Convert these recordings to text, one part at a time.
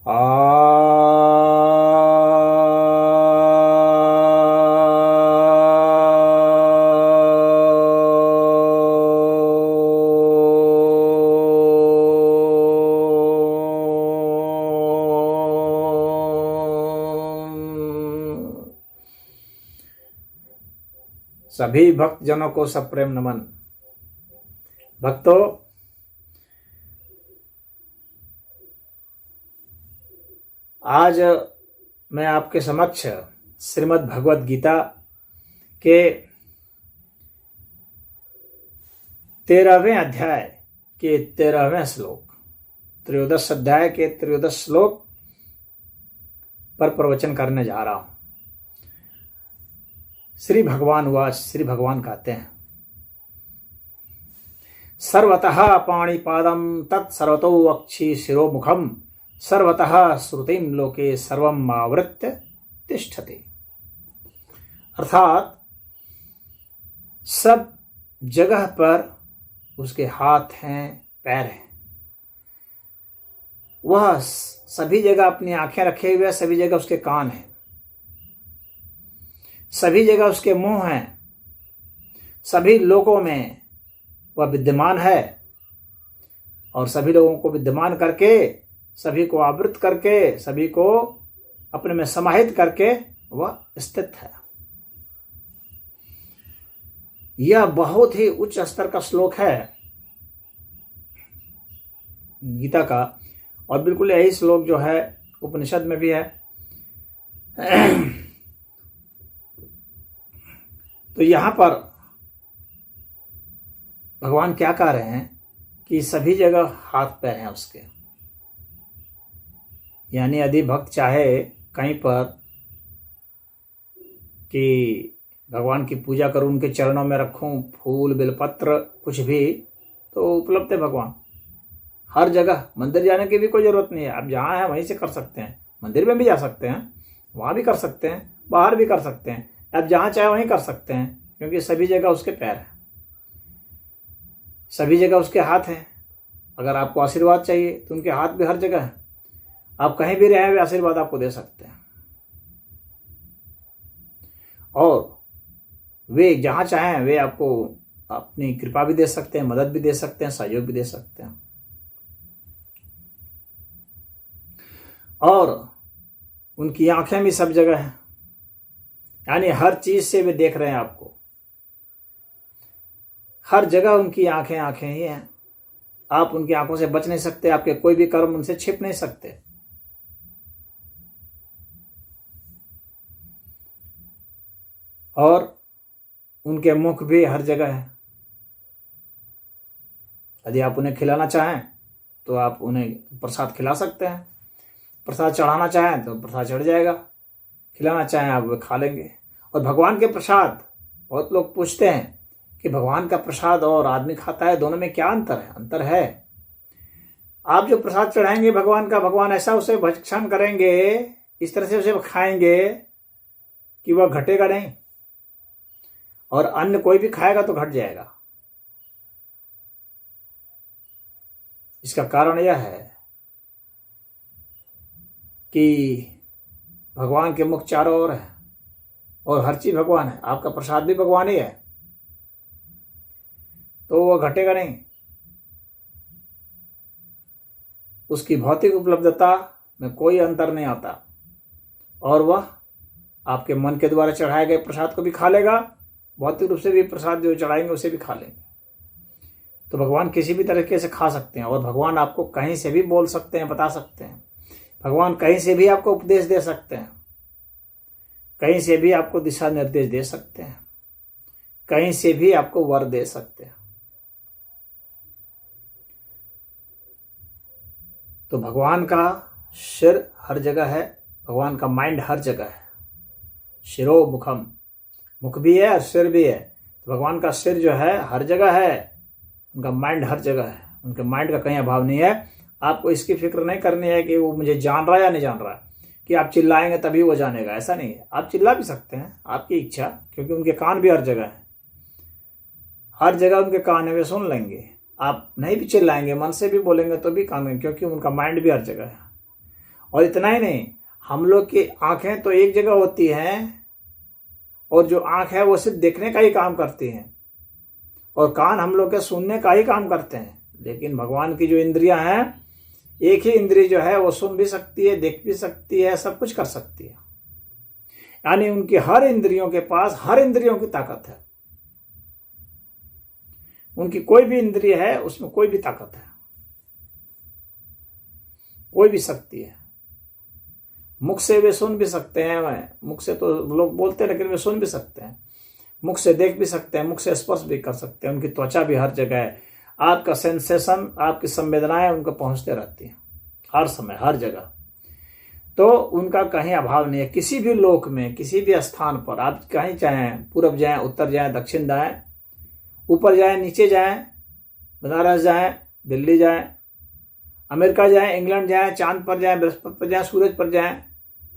सभी भक्तजनों को सप्रेम नमन। भक्तों, आज मैं आपके समक्ष श्रीमद् भगवद गीता के 13वें अध्याय के 13वें श्लोक, त्रयोदश अध्याय के 13 श्लोक पर प्रवचन करने जा रहा हूं। श्री भगवान वाच, श्री भगवान कहते हैं, सर्वतः पाणिपादं तत्सर्वतो वक्षि शिरोमुखम सर्वतः श्रुतिम लोके सर्वम आवृत्य तिष्ठति। अर्थात सब जगह पर उसके हाथ हैं, पैर हैं। वह सभी जगह अपनी आंखें रखे हुए, सभी जगह उसके कान हैं, सभी जगह उसके मुंह हैं, सभी लोगों में वह विद्यमान है और सभी लोगों को विद्यमान करके, सभी को आवृत करके, सभी को अपने में समाहित करके वह स्थित है। यह बहुत ही उच्च स्तर का श्लोक है गीता का, और बिल्कुल यही श्लोक जो है उपनिषद में भी है। तो यहां पर भगवान क्या कह रहे हैं कि सभी जगह हाथ पैर हैं उसके। यानी यदि भक्त चाहे कहीं पर कि भगवान की पूजा करूं, उनके चरणों में रखूं फूल बेलपत्र कुछ भी, तो उपलब्ध है भगवान हर जगह। मंदिर जाने की भी कोई जरूरत नहीं है, आप जहाँ हैं वहीं से कर सकते हैं। मंदिर में भी जा सकते हैं, वहाँ भी कर सकते हैं, बाहर भी कर सकते हैं, आप जहाँ चाहे वहीं कर सकते हैं, क्योंकि सभी जगह उसके पैर हैं, सभी जगह उसके हाथ हैं। अगर आपको आशीर्वाद चाहिए तो उनके हाथ भी हर जगह है, आप कहीं भी रहे वे आशीर्वाद आपको दे सकते हैं। और वे जहाँ चाहें वे आपको अपनी कृपा भी दे सकते हैं, मदद भी दे सकते हैं, सहयोग भी दे सकते हैं। और उनकी आंखें भी सब जगह हैं, यानी हर चीज से वे देख रहे हैं आपको। हर जगह उनकी आंखें आंखें ही हैं, आप उनकी आंखों से बच नहीं सकते, आपके कोई भी कर्म उनसे छिप नहीं सकते। और उनके मुख भी हर जगह है। यदि आप उन्हें खिलाना चाहें तो आप उन्हें प्रसाद खिला सकते हैं, प्रसाद चढ़ाना चाहें तो प्रसाद चढ़ जाएगा, खिलाना चाहें आप वे खा लेंगे। और भगवान के प्रसाद, बहुत लोग पूछते हैं कि भगवान का प्रसाद और आदमी खाता है, दोनों में क्या अंतर है? अंतर है, आप जो प्रसाद चढ़ाएंगे भगवान का, भगवान ऐसा उसे भक्षण करेंगे, इस तरह से उसे खाएंगे कि वह घटेगा नहीं, और अन्न कोई भी खाएगा तो घट जाएगा। इसका कारण यह है कि भगवान के मुख चारों ओर है और हर चीज भगवान है, आपका प्रसाद भी भगवान ही है, तो वह घटेगा नहीं। उसकी भौतिक उपलब्धता में कोई अंतर नहीं आता, और वह आपके मन के द्वारा चढ़ाए गए प्रसाद को भी खा लेगा, भौतिक रूप से भी प्रसाद जो चढ़ाएंगे उसे भी खा लेंगे। तो भगवान किसी भी तरीके से खा सकते हैं, और भगवान आपको कहीं से भी बोल सकते हैं, बता सकते हैं। भगवान कहीं से भी आपको उपदेश दे सकते हैं, कहीं से भी आपको दिशा निर्देश दे सकते हैं, कहीं से भी आपको वर दे सकते हैं। तो भगवान का सिर हर जगह है, भगवान का माइंड हर जगह है। शिरो मुखम, मुख भी है और सिर भी है। तो भगवान का सिर जो है हर जगह है, उनका माइंड हर जगह है, उनके माइंड का कहीं अभाव नहीं है। आपको इसकी फिक्र नहीं करनी है कि वो मुझे जान रहा है या नहीं जान रहा है, कि आप चिल्लाएंगे तभी वो जानेगा, ऐसा नहीं है। आप चिल्ला भी सकते हैं, आपकी इच्छा, क्योंकि उनके कान भी हर जगह है, हर जगह उनके कान है, वे सुन लेंगे। आप नहीं भी चिल्लाएंगे, मन से भी बोलेंगे तो भी कान है, क्योंकि उनका माइंड भी हर जगह है। और इतना ही नहीं, हम लोग की आंखें तो एक जगह होती हैं और जो आंख है वो सिर्फ देखने का ही काम करती हैं और कान हम लोग के सुनने का ही काम करते हैं। लेकिन भगवान की जो इंद्रियां हैं, एक ही इंद्रिय जो है वो सुन भी सकती है, देख भी सकती है, सब कुछ कर सकती है। यानी उनकी हर इंद्रियों के पास हर इंद्रियों की ताकत है। उनकी कोई भी इंद्रिय है उसमें कोई भी ताकत है, कोई भी शक्ति है। मुख से वे सुन भी सकते हैं, मुख से तो लोग बोलते हैं लेकिन वे सुन भी सकते हैं, मुख से देख भी सकते हैं, मुख से स्पर्श भी कर सकते हैं। उनकी त्वचा भी हर जगह है। आपका सेंसेशन, आपकी संवेदनाएं उनको पहुंचते रहती हैं हर समय हर जगह। तो उनका कहीं अभाव नहीं है। किसी भी लोक में, किसी भी स्थान पर आप कहीं चाहें, पूरब जाएं, उत्तर जाएं, दक्षिण जाएं, ऊपर जाएं, नीचे जाएं, बनारस जाएं, दिल्ली जाएं, अमेरिका जाएं, इंग्लैंड जाएं, चांद पर जाएं, बृहस्पति पर जाएं, सूरज पर जाएं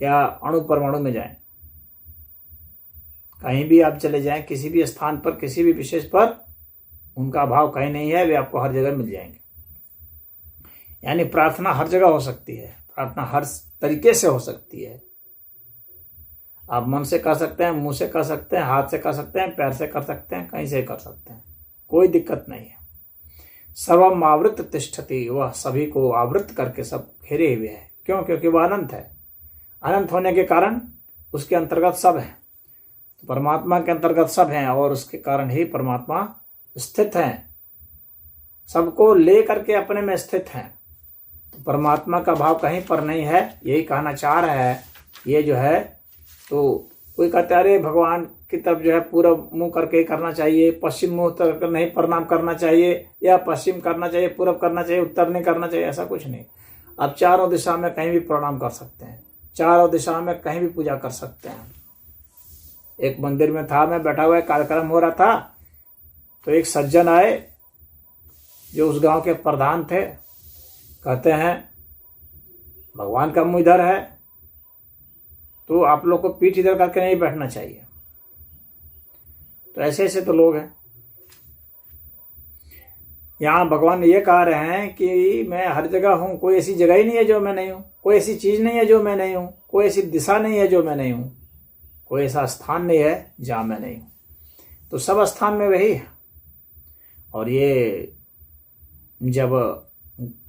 या अणु परमाणु में जाएं, कहीं भी आप चले जाएं, किसी भी स्थान पर, किसी भी विशेष पर, उनका अभाव कहीं नहीं है। वे आपको हर जगह मिल जाएंगे। यानी प्रार्थना हर जगह हो सकती है, प्रार्थना हर तरीके से हो सकती है। आप मन से कर सकते हैं, मुंह से कर सकते हैं, हाथ से कर सकते हैं, पैर से कर सकते हैं, कहीं से कर सकते हैं, कोई दिक्कत नहीं है। सर्वम आवृत तिष्ठति, वह सभी को आवृत करके सब घेरे हुए है। क्यों? क्योंकि वह अनंत है। अनंत होने के कारण उसके अंतर्गत सब है। तो परमात्मा के अंतर्गत सब हैं और उसके कारण ही परमात्मा स्थित हैं, सबको ले करके अपने में स्थित हैं। तो परमात्मा का भाव कहीं पर नहीं है, यही कहना चाह रहा है। ये जो है, तो कोई कहते अरे भगवान की तरफ जो है पूरा मुंह करके ही करना चाहिए, पश्चिम मुंह करके नहीं प्रणाम करना चाहिए, या पश्चिम करना चाहिए, पूरब करना चाहिए, उत्तर नहीं करना चाहिए, ऐसा कुछ नहीं। आप चारों दिशा में कहीं भी प्रणाम कर सकते हैं, चारों दिशा में कहीं भी पूजा कर सकते हैं। एक मंदिर में था, मैं बैठा हुआ, कार्यक्रम हो रहा था, तो एक सज्जन आए जो उस गांव के प्रधान थे। कहते हैं भगवान का मुंह इधर है, तो आप लोग को पीठ इधर करके नहीं बैठना चाहिए। तो ऐसे ऐसे तो लोग हैं। यहाँ भगवान ये कह रहे हैं कि मैं हर जगह हूँ, कोई ऐसी जगह ही नहीं है जो मैं नहीं हूँ, कोई ऐसी चीज नहीं है जो मैं नहीं हूँ, कोई ऐसी दिशा नहीं है जो मैं नहीं हूँ, कोई ऐसा स्थान नहीं है जहाँ मैं नहीं हूँ। तो सब स्थान में वही है। और ये जब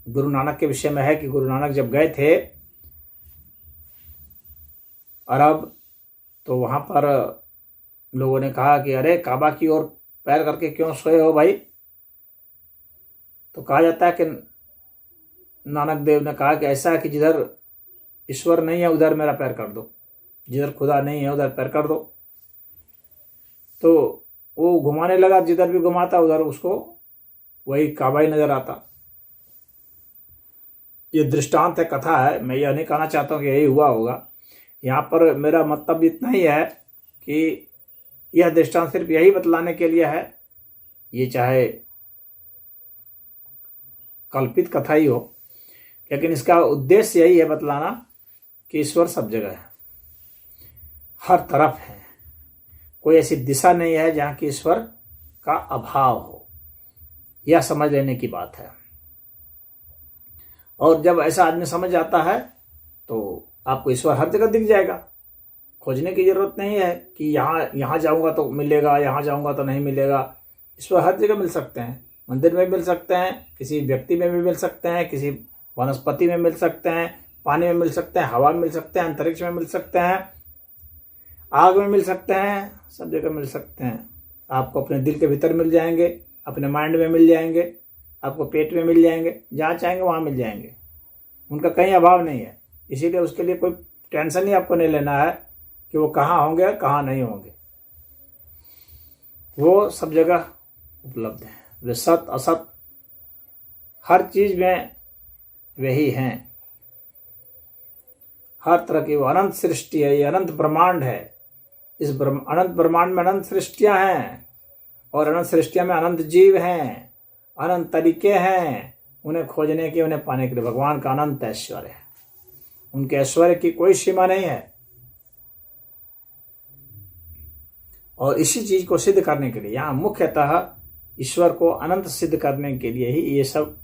गुरु नानक के विषय में है कि गुरु नानक जब गए थे अरब, तो वहाँ पर लोगों ने कहा कि अरे काबा की ओर पैर करके क्यों सोए हो भाई? तो कहा जाता है कि नानक देव ने कहा कि ऐसा है कि जिधर ईश्वर नहीं है उधर मेरा पैर कर दो, जिधर खुदा नहीं है उधर पैर कर दो। तो वो घुमाने लगा, जिधर भी घुमाता उधर उसको वही काबा ही नजर आता। ये दृष्टांत है, कथा है। मैं यह नहीं कहना चाहता हूँ कि यही हुआ होगा। यहाँ पर मेरा मतलब इतना ही है कि यह दृष्टांत सिर्फ यही बतलाने के लिए है, ये चाहे कल्पित कथा ही हो, लेकिन इसका उद्देश्य यही है बतलाना कि ईश्वर सब जगह है, हर तरफ है। कोई ऐसी दिशा नहीं है जहाँ की ईश्वर का अभाव हो, यह समझ लेने की बात है। और जब ऐसा आदमी समझ जाता है तो आपको ईश्वर हर जगह दिख जाएगा। खोजने की जरूरत नहीं है कि यहाँ जाऊंगा तो मिलेगा, यहाँ जाऊंगा तो नहीं मिलेगा। ईश्वर हर जगह मिल सकते हैं। मंदिर में मिल सकते हैं, किसी व्यक्ति में भी मिल सकते हैं, किसी वनस्पति में मिल सकते हैं, पानी में मिल सकते हैं, हवा में मिल सकते हैं, अंतरिक्ष में मिल सकते हैं, आग में मिल सकते हैं, सब जगह मिल सकते हैं। आपको अपने दिल के भीतर मिल जाएंगे, अपने माइंड में मिल जाएंगे, आपको पेट में मिल जाएंगे, जहाँ चाहेंगे वहाँ मिल जाएंगे। उनका कहीं अभाव नहीं है। इसीलिए उसके लिए कोई टेंशन ही आपको नहीं लेना है कि वो कहाँ होंगे कहाँ नहीं होंगे। वो सब जगह उपलब्ध है। वे सत असत हर चीज में वही हैं। हर तरह की वो अनंत सृष्टि है, ये अनंत ब्रह्मांड है। इस अनंत ब्रह्मांड में अनंत सृष्टियां हैं और अनंत सृष्टियों में अनंत जीव हैं, अनंत तरीके हैं उन्हें खोजने के, उन्हें पाने के लिए। भगवान का अनंत ऐश्वर्य है, उनके ऐश्वर्य की कोई सीमा नहीं है। और इसी चीज को सिद्ध करने के लिए यहाँ मुख्यतः ईश्वर को अनंत सिद्ध करने के लिए ही ये सब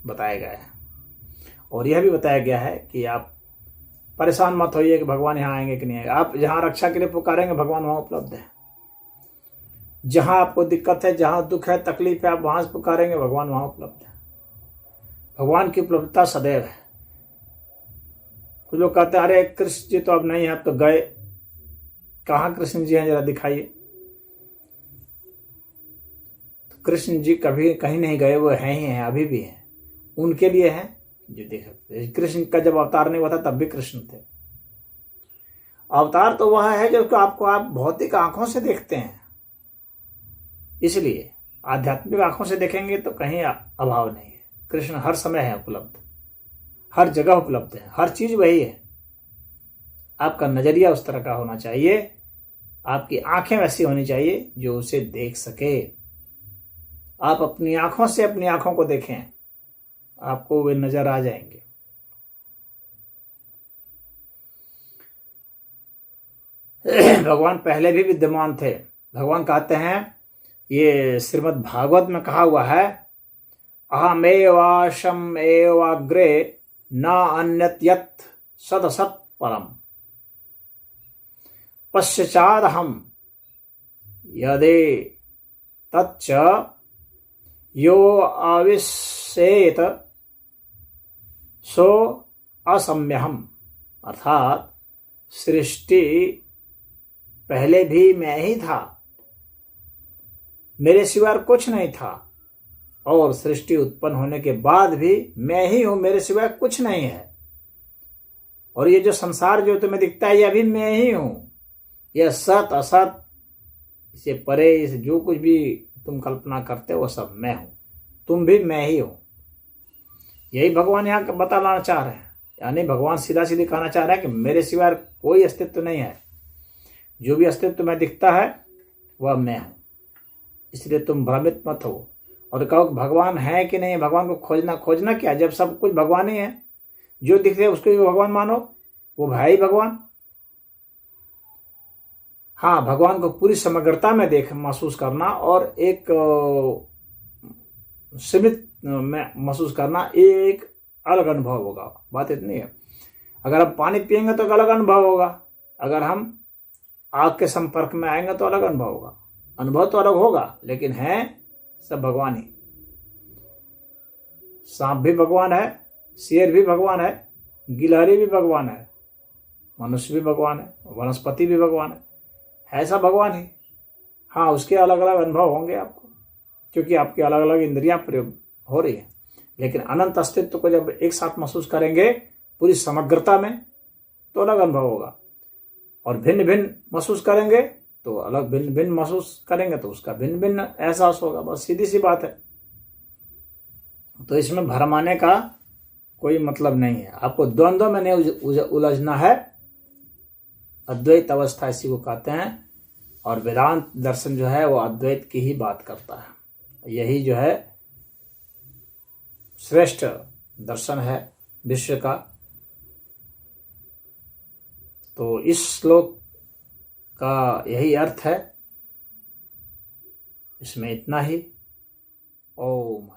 बताया गया है। और यह भी बताया गया है कि आप परेशान मत होइए कि भगवान यहाँ आएंगे कि नहीं आएंगे। आप जहाँ रक्षा के लिए पुकारेंगे भगवान वहाँ उपलब्ध है। जहाँ आपको दिक्कत है, जहाँ दुख है, तकलीफ है, आप वहाँ से पुकारेंगे भगवान वहाँ उपलब्ध है। भगवान की उपलब्धता सदैव है। कुछ लोग कहते हैं अरे कृष्ण जी तो अब नहीं है, अब तो गए। कहाँ कृष्ण जी हैं, जरा दिखाइए। तो कृष्ण जी कभी कहीं नहीं गए, वो हैं ही हैं, अभी भी हैं। उनके लिए हैं जो देख सकते। कृष्ण का जब अवतार नहीं हुआ था तब भी कृष्ण थे। अवतार तो वह है जो आपको आप भौतिक आंखों से देखते हैं, इसलिए आध्यात्मिक आंखों से देखेंगे तो कहीं अभाव नहीं है। कृष्ण हर समय है उपलब्ध, हर जगह उपलब्ध है, हर चीज वही है। आपका नजरिया उस तरह का होना चाहिए, आपकी आंखें वैसी होनी चाहिए जो उसे देख सके। आप अपनी आंखों से अपनी आंखों को देखें, आपको वे नजर आ जाएंगे। भगवान पहले भी विद्यमान थे। भगवान कहते हैं, ये श्रीमद् भागवत में कहा हुआ है, अहमेवाशम एवाग्रे न अन्यत यत् सदसत् परम पश्चादहम यदे तच्च यो आविश्येत सो असम्यहम। अर्थात सृष्टि पहले भी मैं ही था, मेरे सिवा कुछ नहीं था, और सृष्टि उत्पन्न होने के बाद भी मैं ही हूं, मेरे सिवा कुछ नहीं है। और ये जो संसार जो तुम्हें दिखता है, यह भी मैं ही हूं। यह सत असत, इसे परे, इसे जो कुछ भी तुम कल्पना करते हो वो सब मैं हूं, तुम भी मैं ही हूं। यही भगवान यहाँ बताना चाह रहे हैं। यानी भगवान सीधा सीधे कहना चाह रहे हैं कि मेरे सिवा कोई अस्तित्व नहीं है, जो भी अस्तित्व तुम्हें दिखता है वह मैं हूं। इसलिए तुम भ्रमित मत हो और कहो भगवान है कि नहीं। भगवान को खोजना क्या, जब सब कुछ भगवान ही है। जो दिख रहे उसको भी भगवान मानो, वो भाई भगवान। हाँ, भगवान को पूरी समग्रता में महसूस करना और एक सीमित में महसूस करना, एक अलग अनुभव होगा। बात इतनी है। अगर हम पानी पिएंगे तो एक अलग अनुभव होगा, अगर हम आग के संपर्क में आएंगे तो अलग अनुभव होगा। अनुभव तो अलग होगा, लेकिन है सब भगवान ही। सांप भी भगवान है, शेर भी भगवान है, गिलहरी भी भगवान है, मनुष्य भी भगवान है, वनस्पति भी भगवान है सब भगवान ही। हाँ, उसके अलग अलग अनुभव होंगे आपको, क्योंकि आपकी अलग अलग इंद्रियां प्रयोग हो रही है। लेकिन अनंत अस्तित्व को जब एक साथ महसूस करेंगे पूरी समग्रता में, तो अलग अनुभव होगा। और भिन्न भिन्न महसूस करेंगे तो अलग, भिन्न भिन्न महसूस करेंगे तो उसका भिन्न भिन्न एहसास होगा। बस सीधी सी बात है। तो इसमें भरमाने का कोई मतलब नहीं है। आपको द्वंद्व में नहीं उलझना है। अद्वैत अवस्था इसी को कहते हैं। और वेदांत दर्शन जो है वो अद्वैत की ही बात करता है। यही जो है श्रेष्ठ दर्शन है विश्व का। तो इस श्लोक का यही अर्थ है। इसमें इतना ही। ओम।